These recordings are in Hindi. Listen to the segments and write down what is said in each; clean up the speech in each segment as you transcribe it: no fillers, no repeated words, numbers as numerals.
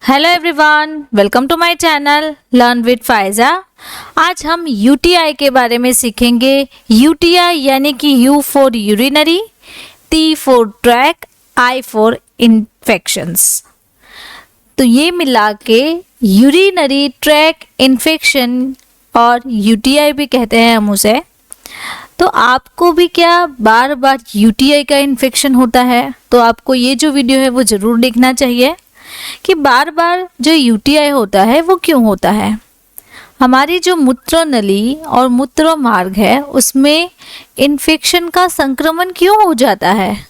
Hello everyone, welcome to my channel learn with Faiza. आज हम यूटीआई के बारे में सीखेंगे। यूटीआई यानी कि you for urinary, T for track, I for infections. तो ये मिला के यूरिनरी ट्रैक इन्फेक्शन और यूटीआई भी कहते हैं हम उसे। तो आपको भी क्या बार बार यूटीआई का इन्फेक्शन होता है? तो आपको ये जो वीडियो है वो ज़रूर देखना चाहिए कि बार बार जो यूटीआई होता है वो क्यों होता है। हमारी जो मूत्र नली और मूत्र मार्ग है उसमें इन्फेक्शन का संक्रमण क्यों हो जाता है?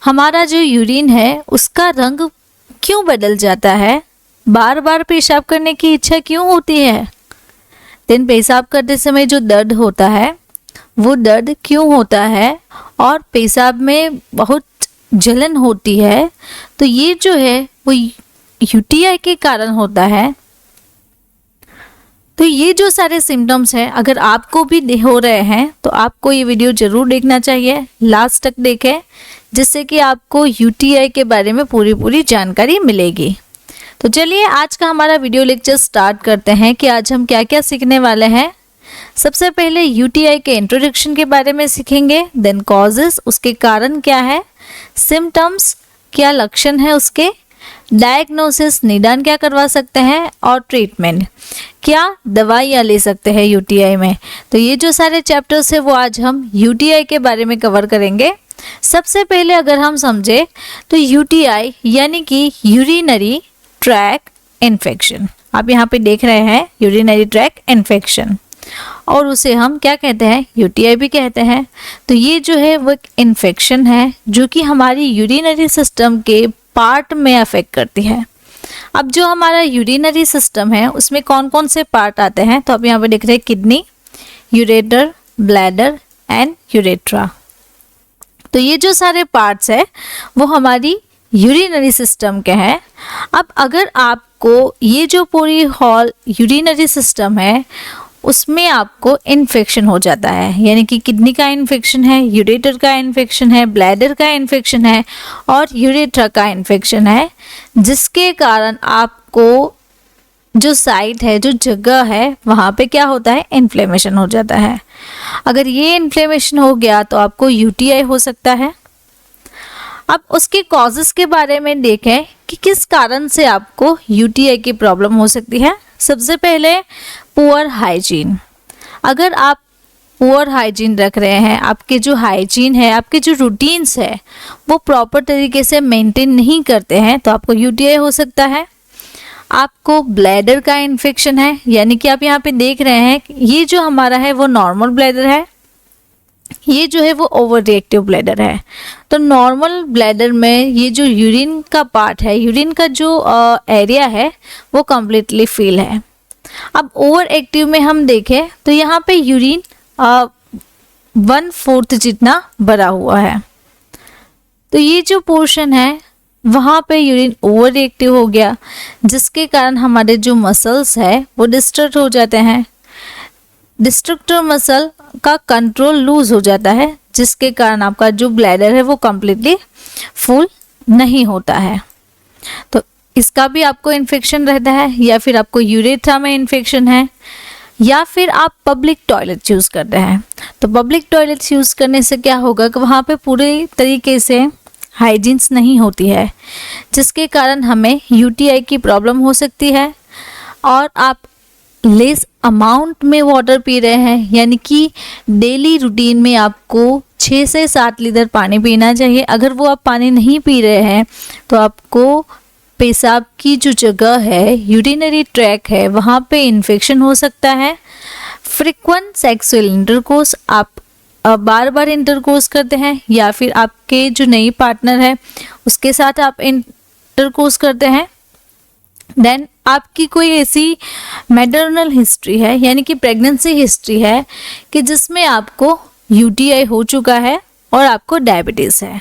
हमारा जो यूरिन है उसका रंग क्यों बदल जाता है? बार बार पेशाब करने की इच्छा क्यों होती है? दिन पेशाब करते समय जो दर्द होता है वो दर्द क्यों होता है? और पेशाब में बहुत जलन होती है, तो ये जो है वो यूटीआई के कारण होता है। तो ये जो सारे सिम्टम्स हैं, अगर आपको भी हो रहे हैं तो आपको ये वीडियो ज़रूर देखना चाहिए, लास्ट तक देखें, जिससे कि आपको यूटीआई के बारे में पूरी जानकारी मिलेगी। तो चलिए आज का हमारा वीडियो लेक्चर स्टार्ट करते हैं कि आज हम क्या क्या सीखने वाले हैं। सबसे पहले यूटीआई के इंट्रोडक्शन के बारे में सीखेंगे, देन कॉजेस, उसके कारण क्या है, सिम्टम्स, क्या लक्षण है उसके, डायग्नोसिस, निदान क्या करवा सकते हैं, और ट्रीटमेंट, क्या दवाइयाँ ले सकते हैं यूटीआई में। तो ये जो सारे चैप्टर्स है वो आज हम यूटीआई के बारे में कवर करेंगे। सबसे पहले अगर हम समझे तो यूटीआई यानी कि यूरिनरी ट्रैक इन्फेक्शन, आप यहाँ पे देख रहे हैं यूरिनरी ट्रैक इन्फेक्शन, और उसे हम क्या कहते हैं, यूटीआई भी कहते हैं। तो ये जो है वो एक इन्फेक्शन है जो कि हमारी यूरिनरी सिस्टम के पार्ट में अफेक्ट करती है। अब जो हमारा यूरिनरी सिस्टम है उसमें कौन कौन से पार्ट आते हैं, तो आप यहाँ पे देख रहे हैं kidney, ureter, bladder and urethra. तो ये जो सारे पार्ट्स है वो हमारी यूरिनरी सिस्टम के हैं। अब अगर आपको ये जो पूरी हॉल यूरिनरी सिस्टम है उसमें आपको इन्फेक्शन हो जाता है, यानी कि किडनी का इन्फेक्शन है, यूरेटर का इन्फेक्शन है, ब्लैडर का इन्फेक्शन है और यूरेट्रा का इन्फेक्शन है, जिसके कारण आपको जो साइट है, जो जगह है, वहाँ पे क्या होता है, इन्फ्लेमेशन हो जाता है। अगर ये इन्फ्लेमेशन हो गया तो आपको यूटीआई हो सकता है। अब उसके कॉजेस के बारे में देखें कि किस कारण से आपको यूटीआई की प्रॉब्लम हो सकती है। सबसे पहले पुअर हाइजीन। अगर आप पुअर हाइजीन रख रहे हैं, आपके जो हाइजीन है, आपके जो रूटीन्स है वो प्रॉपर तरीके से मेंटेन नहीं करते हैं तो आपको यूटीआई हो सकता है। आपको ब्लैडर का इन्फेक्शन है, यानी कि आप यहाँ पे देख रहे हैं ये जो हमारा है वो नॉर्मल ब्लैडर है, ये जो है वो ओवर रिएक्टिव ब्लैडर है। तो नॉर्मल ब्लैडर में ये जो यूरिन का पार्ट है, यूरिन का जो एरिया है वो कम्प्लीटली फिल है। अब ओवर एक्टिव में हम देखें तो यहाँ पे यूरिन 1/4 जितना भरा हुआ है। तो ये जो पोर्शन है वहाँ पे यूरिन ओवर रिएक्टिव हो गया, जिसके कारण हमारे जो मसल्स है वो डिस्ट्रैक्ट हो जाते हैं। डिस्ट्रक्टर मसल का कंट्रोल लूज हो जाता है, जिसके कारण आपका जो ब्लैडर है वो कम्प्लीटली फुल नहीं होता है। तो इसका भी आपको इन्फेक्शन रहता है, या फिर आपको यूरेथ्रा में इन्फेक्शन है, या फिर आप पब्लिक टॉयलेट यूज़ करते हैं। तो पब्लिक टॉयलेट यूज़ करने से क्या होगा कि वहाँ पे पूरे तरीके से हाइजीन्स नहीं होती है, जिसके कारण हमें यूटीआई की प्रॉब्लम हो सकती है। और आप लेस अमाउंट में वाटर पी रहे हैं, यानी कि डेली रूटीन में आपको 6 से 7 लीटर पानी पीना चाहिए। अगर वो आप पानी नहीं पी रहे हैं तो आपको पेशाब की जो जगह है, यूरिनरी ट्रैक है, वहाँ पे इन्फेक्शन हो सकता है। फ्रीक्वेंट सेक्सुअल इंटरकोर्स, आप बार बार इंटरकोर्स करते हैं, या फिर आपके जो नई पार्टनर है उसके साथ आप इंटरकोर्स करते हैं, देन आपकी कोई ऐसी मैटरनल हिस्ट्री है, यानी कि प्रेगनेंसी हिस्ट्री है कि जिसमें आपको यूटीआई हो चुका है और आपको डायबिटीज़ है।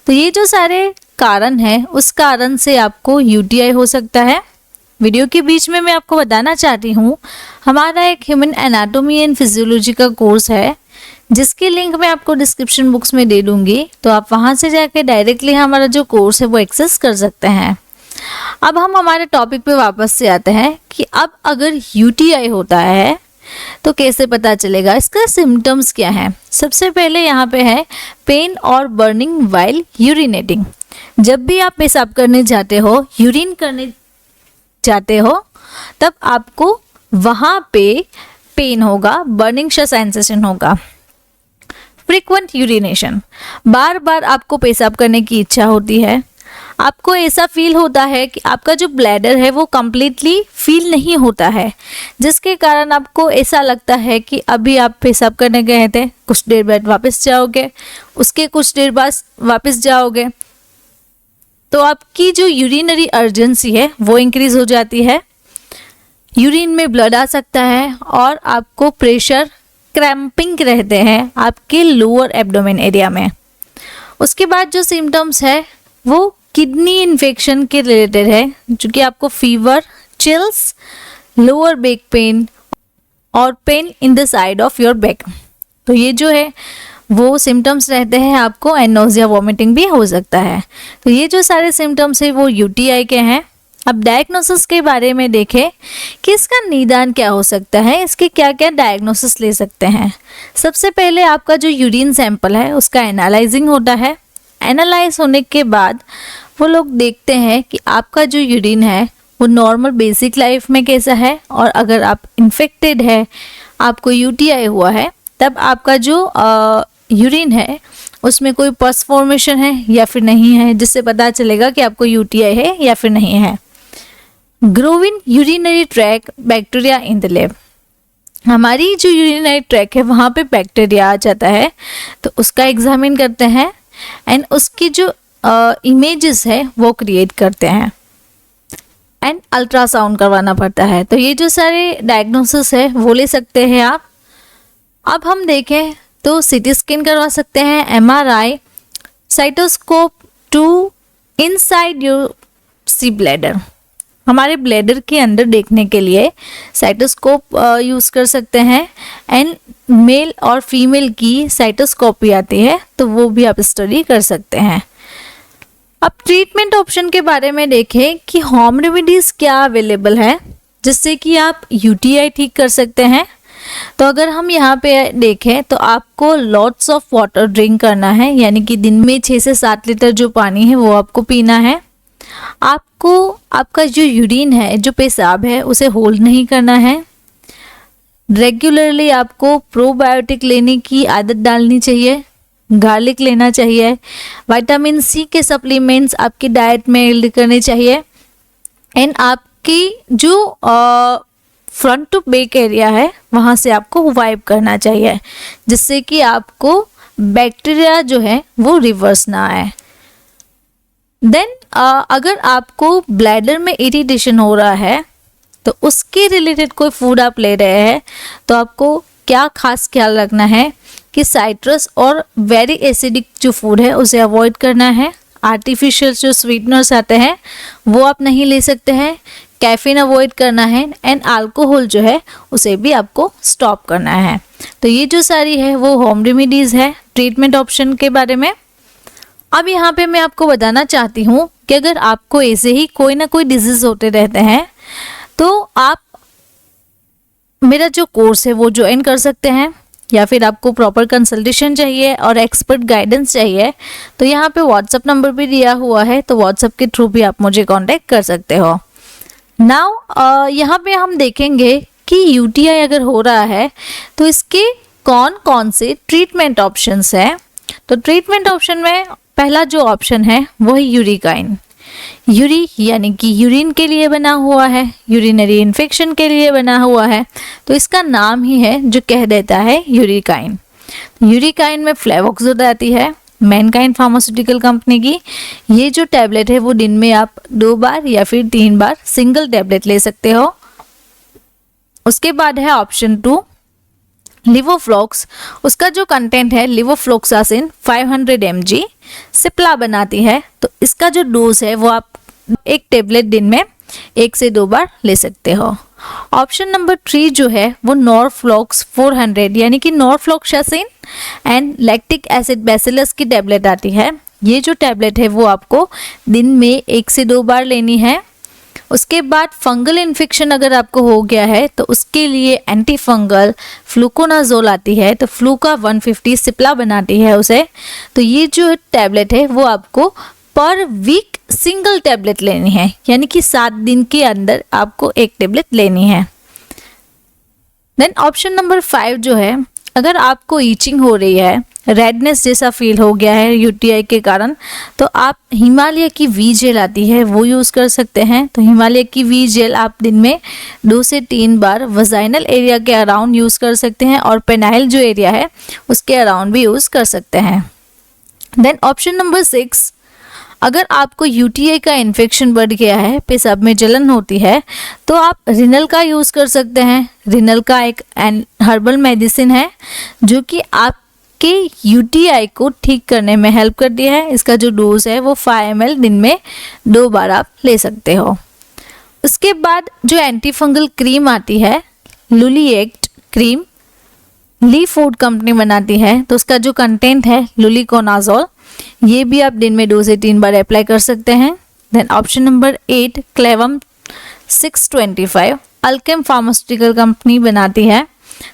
तो ये जो सारे कारण है उस कारण से आपको यूटीआई हो सकता है। वीडियो के बीच में मैं आपको बताना चाहती हूँ, हमारा एक ह्यूमन एनाटॉमी एंड फिजियोलॉजी का कोर्स है, जिसकी लिंक मैं आपको डिस्क्रिप्शन बॉक्स में दे दूँगी। तो आप वहाँ से जाके डायरेक्टली हमारा जो कोर्स है वो एक्सेस कर सकते हैं। अब हम हमारे टॉपिक पे वापस से आते हैं कि अब अगर यूटीआई होता है तो कैसे पता चलेगा, इसका सिम्टम्स क्या है। सबसे पहले यहाँ पे है पेन और बर्निंग वाइल यूरिनेटिंग। जब भी आप पेशाब करने जाते हो, यूरिन करने जाते हो, तब आपको वहाँ पे पेन होगा, बर्निंग सा सेंसेशन होगा। फ्रीक्वेंट यूरिनेशन, बार बार आपको पेशाब करने की इच्छा होती है, आपको ऐसा फील होता है कि आपका जो ब्लैडर है वो कम्प्लीटली फील नहीं होता है, जिसके कारण आपको ऐसा लगता है कि अभी आप पेशाब करने गए थे, कुछ देर बाद वापस जाओगे, उसके कुछ देर बाद वापस जाओगे, तो आपकी जो यूरिनरी अर्जेंसी है वो इंक्रीज हो जाती है, यूरिन में ब्लड आ सकता है और आपको प्रेशर क्रैम्पिंग रहते हैं आपके लोअर एब्डोमेन एरिया में। उसके बाद जो सिम्टम्स है वो किडनी इन्फेक्शन के रिलेटेड है, जो कि आपको fever, chills, lower back pain और pain in the side of your back, तो ये जो है वो सिम्टम्स रहते हैं आपको, एंड नोजिया वॉमिटिंग भी हो सकता है। तो ये जो सारे सिम्टम्स है वो यूटीआई के हैं। अब डायग्नोसिस के बारे में देखें कि इसका निदान क्या हो सकता है, इसके क्या क्या डायग्नोसिस ले सकते हैं। सबसे पहले आपका जो यूरिन सैंपल है उसका एनालाइजिंग होता है। एनालाइज होने के बाद वो लोग देखते हैं कि आपका जो यूरिन है वो नॉर्मल बेसिक लाइफ में कैसा है, और अगर आप इन्फेक्टेड है, आपको यूटीआई हुआ है, तब आपका जो यूरिन है उसमें कोई पस फॉर्मेशन है या फिर नहीं है, जिससे पता चलेगा कि आपको यूटीआई है या फिर नहीं है। Growing urinary track bacteria in the lab, हमारी जो यूरिनरी ट्रैक है वहाँ पे बैक्टीरिया आ जाता है, तो उसका एग्जामिन करते हैं एंड उसकी जो इमेजेस है वो क्रिएट करते हैं, एंड अल्ट्रासाउंड करवाना पड़ता है। तो ये जो सारे डायग्नोसिस है वो ले सकते हैं आप। अब हम देखें तो सीटी स्कैन करवा सकते हैं, MRI, cystoscope to inside your see bladder, हमारे ब्लैडर के अंदर देखने के लिए साइटोस्कोप यूज़ कर सकते हैं, एंड मेल और फीमेल की साइटोस्कोपी आती है तो वो भी आप स्टडी कर सकते हैं। अब ट्रीटमेंट ऑप्शन के बारे में देखें कि होम रेमेडीज़ क्या अवेलेबल है जिससे कि आप यूटीआई ठीक कर सकते हैं। तो अगर हम यहाँ पे देखें तो आपको लॉट्स ऑफ वाटर ड्रिंक करना है, यानी कि दिन में 6 से 7 लीटर जो पानी है वो आपको पीना है। आपको आपका जो यूरिन है, जो पेशाब है, उसे होल्ड नहीं करना है। रेगुलरली आपको प्रोबायोटिक लेने की आदत डालनी चाहिए, गार्लिक लेना चाहिए, विटामिन सी के सप्लीमेंट्स आपकी डाइट में ऐड करने चाहिए, एंड आपकी जो फ्रंट टू बैक एरिया है वहाँ से आपको वाइप करना चाहिए, जिससे कि आपको बैक्टीरिया जो है वो रिवर्स ना आए। देन अगर आपको ब्लैडर में इरिटेशन हो रहा है तो उसके रिलेटेड कोई फूड आप ले रहे हैं तो आपको क्या खास ख्याल रखना है कि साइट्रस और वेरी एसिडिक जो फूड है उसे अवॉइड करना है। आर्टिफिशियल जो स्वीटनर्स आते हैं वो आप नहीं ले सकते हैं, कैफीन अवॉइड करना है, एंड अल्कोहल जो है उसे भी आपको स्टॉप करना है। तो ये जो सारी है वो होम रेमेडीज़ है ट्रीटमेंट ऑप्शन के बारे में। अब यहाँ पे मैं आपको बताना चाहती हूँ कि अगर आपको ऐसे ही कोई ना कोई डिजीज़ होते रहते हैं तो आप मेरा जो कोर्स है वो ज्वाइन कर सकते हैं, या फिर आपको प्रॉपर कंसल्टेशन चाहिए और एक्सपर्ट गाइडेंस चाहिए तो यहाँ पे व्हाट्सएप नंबर भी दिया हुआ है, तो व्हाट्सएप के थ्रू भी आप मुझे कांटेक्ट कर सकते हो। नाउ यहाँ पे हम देखेंगे कि यूटीआई अगर हो रहा है तो इसके कौन कौन से ट्रीटमेंट ऑप्शंस हैं। तो ट्रीटमेंट ऑप्शन में पहला जो ऑप्शन है वो है यूरिकाइन। यूरी यानी कि यूरिन के लिए बना हुआ है, यूरिनरी इन्फेक्शन के लिए बना हुआ है, तो इसका नाम ही है जो कह देता है यूरिकाइन। यूरिकाइन में फ्लेवोक्सोड आती है, मैनकाइंड फार्मास्यूटिकल कंपनी की। ये जो टैबलेट है वो दिन में आप 2 बार या फिर 3 बार सिंगल टैबलेट ले सकते हो। उसके बाद है ऑप्शन 2 लिवोफ्लॉक्स। उसका जो कंटेंट है लिवोफ्लॉक्सासिन 500 mg सिप्ला बनाती है, तो इसका जो डोज है वो आप 1 टैबलेट दिन में 1 से 2 बार ले सकते हो। ऑप्शन नंबर 3 जो है वो नॉरफ्लॉक्स 400 यानी कि norfloxacin and lactic acid bacillus की टैबलेट आती है, ये जो टैबलेट है वो आपको दिन में 1 से 2 बार लेनी है। उसके बाद फंगल इन्फेक्शन अगर आपको हो गया है तो उसके लिए एंटी फंगल फ्लूकोनाजोल आती है, तो फ्लूका 150 सिप्ला बनाती है उसे। तो ये जो टैबलेट है वो आपको पर वीक सिंगल टैबलेट लेनी है, यानी कि 7 दिन के अंदर आपको एक टैबलेट लेनी है। देन ऑप्शन नंबर 5 जो है, अगर आपको ईचिंग हो रही है, रेडनेस जैसा फील हो गया है यूटीआई के कारण, तो आप हिमालय की वी जेल आती है वो यूज़ कर सकते हैं। तो हिमालय की वी जेल आप दिन में 2 से 3 बार वजाइनल एरिया के अराउंड यूज़ कर सकते हैं और पेनाइल जो एरिया है उसके अराउंड भी यूज़ कर सकते हैं। देन ऑप्शन नंबर 6, अगर आपको यूटीआई का इन्फेक्शन बढ़ गया है, पेशाब में जलन होती है, तो आप रिनल का यूज़ कर सकते हैं। रिनल का एक हर्बल मेडिसिन है जो कि आपके यूटीआई को ठीक करने में हेल्प करती है। इसका जो डोज है वो 5 ml दिन में 2 बार आप ले सकते हो। उसके बाद जो एंटी फंगल क्रीम आती है, लुलिएक्ट क्रीम, ली फूड कंपनी बनाती है, तो उसका जो कंटेंट है लुलिकोनाजोल, ये भी आप दिन में 2 से 3 बार अप्लाई कर सकते हैं। Then option number 8, Clavam 625, Alkem pharmaceutical company बनाती है,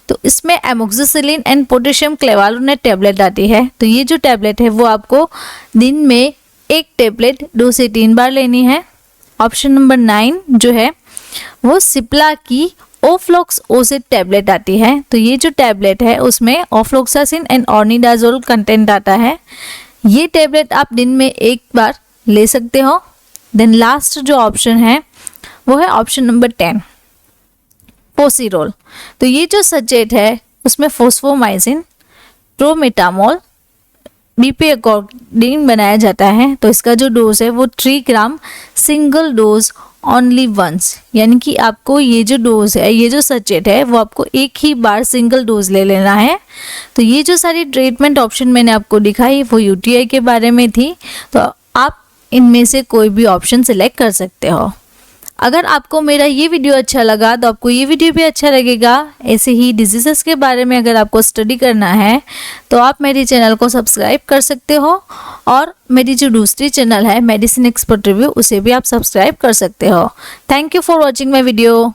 तो इसमें amoxicillin and potassium clavulanate tablet आती है। तो ये जो टैबलेट है वो आपको दिन में 1 टैबलेट 2 से 3 बार लेनी है। ऑप्शन नंबर 9 जो है वो सिप्ला की ओफ्लॉक्स ओजेड टैबलेट आती है। तो ये जो टैबलेट है उसमें ऑफ्लॉक्सासिन एंड ऑर्निडाजोल कंटेंट आता है। ये टैबलेट आप दिन में 1 बार ले सकते हो। देन लास्ट जो ऑप्शन है वो है ऑप्शन नंबर 10, फोसिरोल। तो ये जो सचेट है उसमें फोस्फोमाइसिन, प्रोमेटामोल, बीपी अकॉर्डिंग बनाया जाता है। तो इसका जो डोज है वो 3 ग्राम सिंगल डोज ओनली वंस, यानी कि आपको ये जो डोज है, ये जो सचेट है वो आपको एक ही बार सिंगल डोज ले लेना है। तो ये जो सारी ट्रीटमेंट ऑप्शन मैंने आपको दिखाई वो यूटीआई के बारे में थी, तो आप इनमें से कोई भी ऑप्शन सिलेक्ट कर सकते हो। अगर आपको मेरा ये वीडियो अच्छा लगा तो आपको ये वीडियो भी अच्छा लगेगा। ऐसे ही डिजीज़ेस के बारे में अगर आपको स्टडी करना है तो आप मेरे चैनल को सब्सक्राइब कर सकते हो, और मेरी जो दूसरी चैनल है मेडिसिन एक्सपर्ट रिव्यू, उसे भी आप सब्सक्राइब कर सकते हो। Thank you for watching my video.